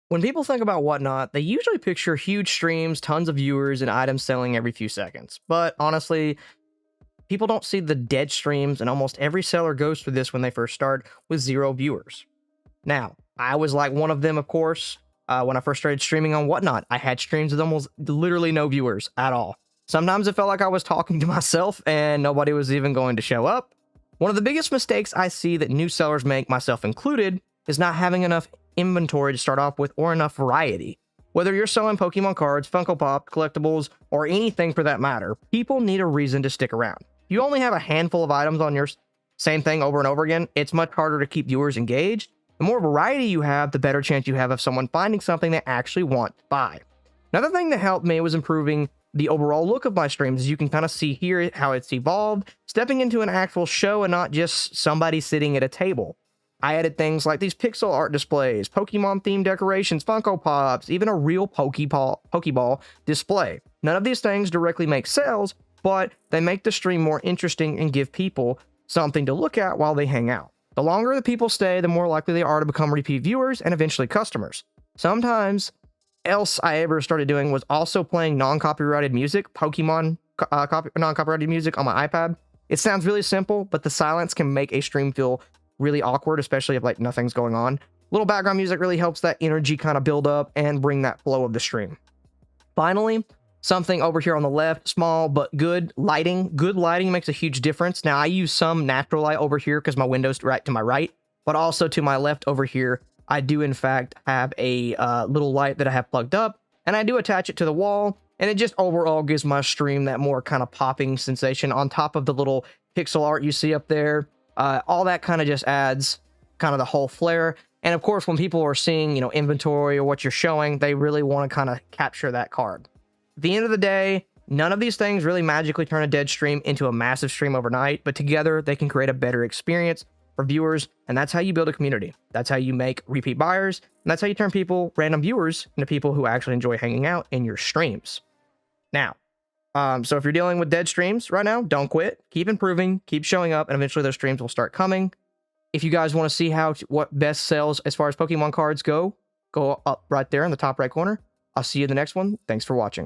When people think about Whatnot, they usually picture huge streams, tons of viewers, and items selling every few seconds. But honestly, people don't see the dead streams, and almost every seller goes through this when they first start with 0 viewers. Now, I was like one of them, of course. When I first started streaming on Whatnot, I had streams with almost literally no viewers at all. Sometimes it felt like I was talking to myself and nobody was even going to show up. One of the biggest mistakes I see that new sellers make, myself included, is not having enough inventory to start off with or enough variety. Whether you're selling Pokemon cards, Funko Pop, collectibles, or anything for that matter, people need a reason to stick around. If you only have a handful of items on your same thing over and over again, it's much harder to keep viewers engaged. The more variety you have, the better chance you have of someone finding something they actually want to buy. Another thing that helped me was improving the overall look of my streams. As you can kind of see here how it's evolved, stepping into an actual show and not just somebody sitting at a table. I added things like these pixel art displays, Pokemon themed decorations, Funko Pops, even a real Pokeball display. None of these things directly make sales, but they make the stream more interesting and give people something to look at while they hang out. The longer the people stay, the more likely they are to become repeat viewers and eventually customers. Sometimes else I ever started doing was also playing non-copyrighted music, Pokemon non-copyrighted music on my iPad. It sounds really simple, but the silence can make a stream feel really awkward, especially if like nothing's going on. Little background music really helps that energy kind of build up and bring that flow of the stream. Finally, something over here on the left, small but good lighting. Good lighting makes a huge difference. Now, I use some natural light over here because my window's right to my right, but also to my left over here, I do in fact have a little light that I have plugged up, and I do attach it to the wall, and it just overall gives my stream that more kind of popping sensation on top of the little pixel art you see up there. All that kind of just adds kind of the whole flair. And of course, when people are seeing, inventory or what you're showing, they really want to kind of capture that card. At the end of the day, none of these things really magically turn a dead stream into a massive stream overnight, but together they can create a better experience for viewers, and that's how you build a community. That's how you make repeat buyers, and that's how you turn random viewers, into people who actually enjoy hanging out in your streams. Now, so if you're dealing with dead streams right now, don't quit. Keep improving, keep showing up, and eventually those streams will start coming. If you guys want to see what best sells as far as Pokemon cards go up right there in the top right corner. I'll see you in the next one. Thanks for watching.